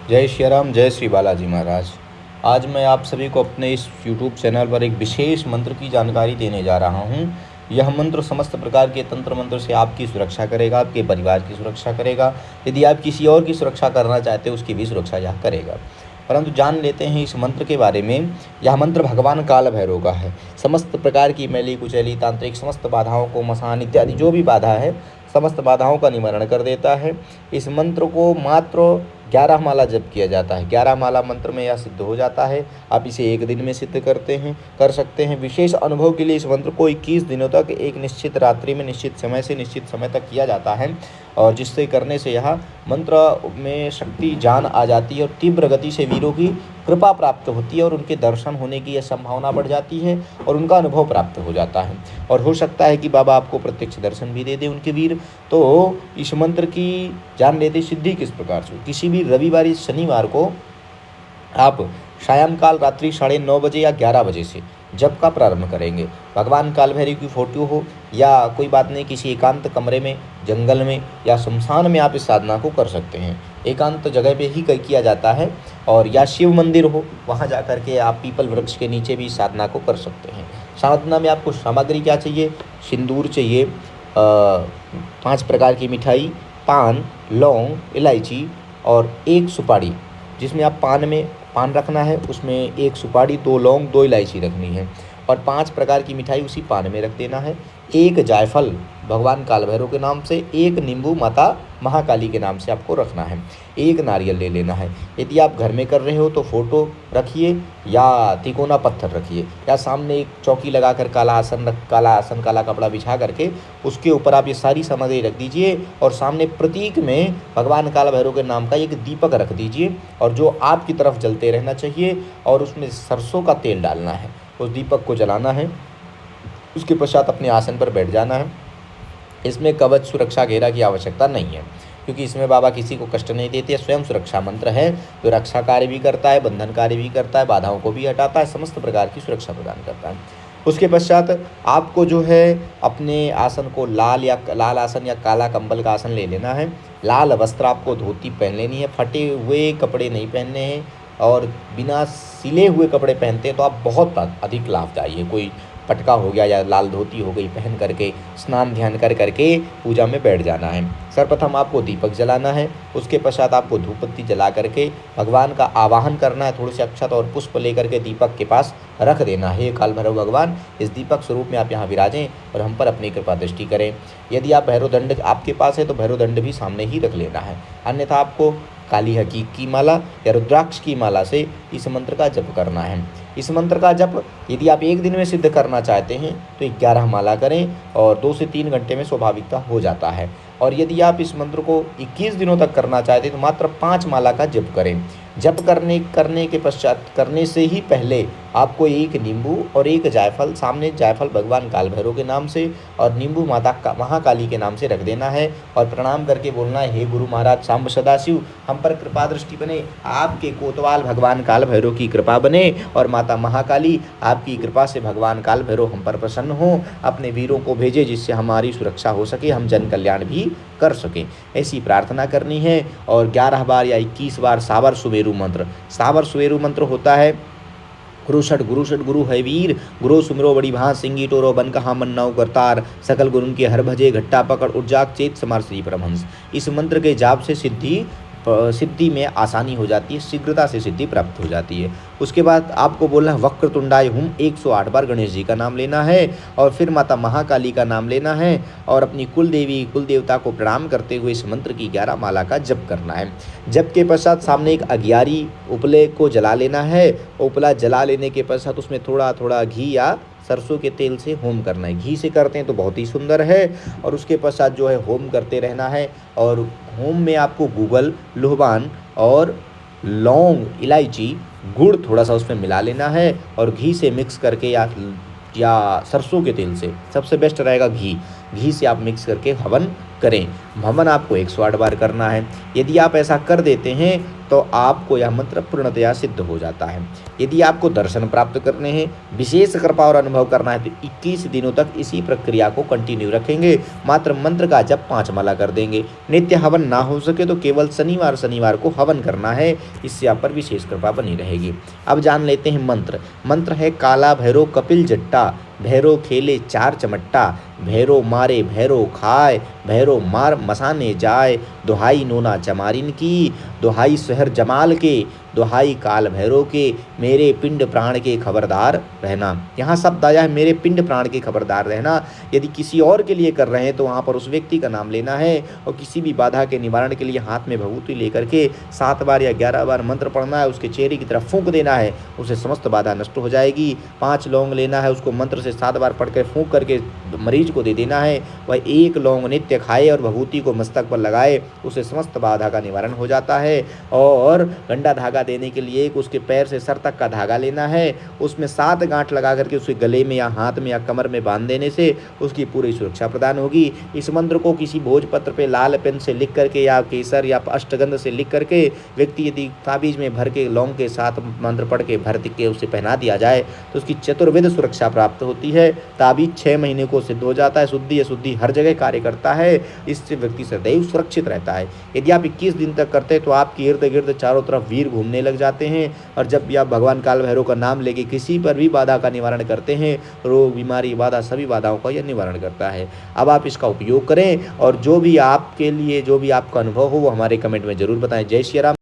जय श्री राम, जय श्री बालाजी महाराज। आज मैं आप सभी को अपने इस YouTube चैनल पर एक विशेष मंत्र की जानकारी देने जा रहा हूं। यह मंत्र समस्त प्रकार के तंत्र मंत्र से आपकी सुरक्षा करेगा, आपके परिवार की सुरक्षा करेगा। यदि आप किसी और की सुरक्षा करना चाहते हैं, उसकी भी सुरक्षा यह करेगा। परंतु जान लेते हैं इस मंत्र के बारे में। यह मंत्र भगवान काल भैरव का है। समस्त प्रकार की मैली कुचैली तांत्रिक समस्त बाधाओं को, मसान इत्यादि जो भी बाधा है, समस्त बाधाओं का निवारण कर देता है। इस मंत्र को मात्र 11 माला जप किया जाता है। 11 माला मंत्र में यह सिद्ध हो जाता है। आप इसे एक दिन में सिद्ध कर सकते हैं। विशेष अनुभव के लिए इस मंत्र को 21 दिनों तक एक निश्चित रात्रि में निश्चित समय से निश्चित समय तक किया जाता है, और जिससे करने से यह मंत्र में शक्ति जान आ जाती है और तीव्र गति से वीरों की कृपा प्राप्त होती है और उनके दर्शन होने की यह संभावना बढ़ जाती है और उनका अनुभव प्राप्त हो जाता है। और हो सकता है कि बाबा आपको प्रत्यक्ष दर्शन भी दे दे उनके वीर। तो इस मंत्र की जान लेते सिद्धि किस प्रकार से। किसी भी रविवार या शनिवार को आप सायंकाल रात्रि 9:30 बजे या 11 बजे से जप का प्रारंभ करेंगे। भगवान काल भैरव की फोटो हो या कोई बात नहीं, किसी एकांत कमरे में, जंगल में या शमशान में आप इस साधना को कर सकते हैं। एकांत जगह पे ही किया जाता है, और या शिव मंदिर हो वहाँ जा कर के आप पीपल वृक्ष के नीचे भी इस साधना को कर सकते हैं। साधना में आपको सामग्री क्या चाहिए? सिंदूर चाहिए, 5 प्रकार की मिठाई, पान, लौंग, इलायची और 1 सुपारी, जिसमें आप पान रखना है, उसमें 1 सुपारी, 2 लौंग, 2 इलायची रखनी है, और 5 प्रकार की मिठाई उसी पान में रख देना है। 1 जायफल भगवान काल भैरव के नाम से, 1 नींबू माता महाकाली के नाम से आपको रखना है, 1 नारियल ले लेना है। यदि आप घर में कर रहे हो तो फोटो रखिए या तिकोना पत्थर रखिए, या सामने एक चौकी लगाकर काला आसन, काला कपड़ा बिछा करके उसके ऊपर आप ये सारी सामग्री रख दीजिए, और सामने प्रतीक में भगवान काल भैरव के नाम का एक दीपक रख दीजिए, और जो आपकी तरफ जलते रहना चाहिए, और उसमें सरसों का तेल डालना है, उस दीपक को जलाना है। उसके पश्चात अपने आसन पर बैठ जाना है। इसमें कवच सुरक्षा घेरा की आवश्यकता नहीं है, क्योंकि इसमें बाबा किसी को कष्ट नहीं देते। स्वयं सुरक्षा मंत्र है, जो रक्षा कार्य भी करता है, बंधन कार्य भी करता है, बाधाओं को भी हटाता है, समस्त प्रकार की सुरक्षा प्रदान करता है। उसके पश्चात आपको जो है अपने आसन को लाल आसन या काला कंबल का आसन ले लेना है। लाल वस्त्र आपको धोती पहन लेनी है, फटे हुए कपड़े नहीं पहनने हैं, और बिना सिले हुए कपड़े पहनते हैं तो आप बहुत अधिक लाभदायी है। कोई पटका हो गया या लाल धोती हो गई पहन करके स्नान ध्यान कर करके पूजा में बैठ जाना है। सर्वप्रथम आपको दीपक जलाना है। उसके पश्चात आपको धूप बत्ती जला करके भगवान का आवाहन करना है। थोड़े से अक्षत और पुष्प लेकर के दीपक के पास रख देना है। काल भैरव भगवान, इस दीपक स्वरूप में आप यहाँ विराजें और हम पर अपनी कृपा दृष्टि करें। यदि आप भैरव दंड आपके पास है तो भैरव दंड भी सामने ही रख लेना है, अन्यथा आपको काली हकीक की माला या रुद्राक्ष की माला से इस मंत्र का जप करना है। इस मंत्र का जप यदि आप एक दिन में सिद्ध करना चाहते हैं तो 11 माला करें, और 2 से 3 घंटे में स्वाभाविकता हो जाता है। और यदि आप इस मंत्र को 21 दिनों तक करना चाहते हैं तो मात्र 5 माला का जप करें। जप करने के पश्चात, करने से ही पहले आपको 1 नींबू और 1 जायफल, सामने जायफल भगवान काल भैरव के नाम से और नींबू माता महाकाली के नाम से रख देना है, और प्रणाम करके बोलना है, हे गुरु महाराज सांब सदाशिव, हम पर कृपा दृष्टि बने, आपके कोतवाल भगवान काल भैरव की कृपा बने, और माता महाकाली आपकी कृपा से भगवान काल भैरव हम पर प्रसन्न हो, अपने वीरों को भेजे जिससे हमारी सुरक्षा हो सके, हम जन कल्याण भी कर सकें। ऐसी प्रार्थना करनी है। और 11 बार या 21 बार सावर सुमेरु मंत्र। सावर सुमेरु मंत्र होता है, गुरु गुरु है वीर, गुरु सुमिरो बड़ी भांस, सिंगी टोरो बन कहा मन नौ करतार, सकल गुरुन के हर भजे घट्टा पकड़ उर्जाक चेत समार श्री परमहंस। इस मंत्र के जाप से सिद्धि में आसानी हो जाती है, शीघ्रता से सिद्धि प्राप्त हो जाती है। उसके बाद आपको बोलना है वक्रतुंडाय हुम, 108 बार गणेश जी का नाम लेना है, और फिर माता महाकाली का नाम लेना है, और अपनी कुल देवता को प्रणाम करते हुए इस मंत्र की 11 माला का जप करना है। जप के पश्चात सामने एक अगियारी उपले को जला लेना है। उपला जला लेने के पश्चात उसमें थोड़ा थोड़ा घी या सरसों के तेल से होम करना है। घी से करते हैं तो बहुत ही सुंदर है। और उसके पश्चात जो है होम करते रहना है, और होम में आपको गूगल, लोहबान और लौंग, इलायची, गुड़ थोड़ा सा उसमें मिला लेना है, और घी से मिक्स करके या सरसों के तेल से, सबसे बेस्ट रहेगा घी, घी से आप मिक्स करके हवन करें। हवन आपको 108 बार करना है। यदि आप ऐसा कर देते हैं तो आपको यह मंत्र पूर्णतया सिद्ध हो जाता है। यदि आपको दर्शन प्राप्त करने हैं, विशेष कृपा और अनुभव करना है तो 21 दिनों तक इसी प्रक्रिया को कंटिन्यू रखेंगे। मात्र मंत्र का जप 5 माला कर देंगे। नित्य हवन ना हो सके तो केवल शनिवार को हवन करना है, इससे आप पर विशेष कृपा बनी रहेगी। अब जान लेते हैं मंत्र। मंत्र है काला भैरव कपिल जट्टा, भैरव खेले 4 चमट्टा, भैरव मारे भैरव खाए, भैरव मार मसाने जाए, दुहाई नोना चमारिन की, दुहाई शहर जमाल के, दुहाई काल भैरव के, मेरे पिंड प्राण के खबरदार रहना। यहाँ शब्द आया है मेरे पिंड प्राण के खबरदार रहना। यदि किसी और के लिए कर रहे हैं तो वहाँ पर उस व्यक्ति का नाम लेना है और किसी भी बाधा के निवारण के लिए हाथ में भभूति लेकर के 7 बार या 11 बार मंत्र पढ़ना है, उसके चेहरे की तरफ फूंक देना है, उससे समस्त बाधा नष्ट हो जाएगी। 5 लौंग लेना है, उसको मंत्र से 7 बार पढ़ कर फूंक करके मरीज को दे देना है। वह 1 लौंग नित्य खाए और भभूति को मस्तक पर लगाए, उससे समस्त बाधा का निवारण हो जाता है। और गंडा धागा देने के लिए उसके पैर से सर तक का धागा लेना है, उसमें 7 गांठ लगा करके उसके गले में या हाथ में या कमर में बांध देने से उसकी पूरी सुरक्षा प्रदान होगी। इस मंत्र को किसी भोजपत्र पे लाल पेन से लिख करके या केसर या अष्टगंध से लिख करके व्यक्ति यदि ताबीज में भर के लौंग के साथ मंत्र पढ़ के भर के उसे पहना दिया जाए तो उसकी चतुर्विध सुरक्षा प्राप्त होती है। ताबीज 6 महीने को सिद्ध हो जाता है। शुद्धि अशुद्धि हर जगह कार्य करता है, इससे व्यक्ति सदैव सुरक्षित रहता है। यदि आप 21 दिन तक करते हैं तो आपके इर्द गिर्द चारों तरफ वीर घूमने लग जाते हैं। और जब भी आप भगवान काल भैरव का नाम लेके किसी पर भी बाधा का निवारण करते हैं, रोग बीमारी बाधा सभी बाधाओं का यह निवारण करता है। अब आप इसका उपयोग करें और जो भी आपके लिए जो भी आपका अनुभव हो वो हमारे कमेंट में जरूर बताएं। जय श्री राम।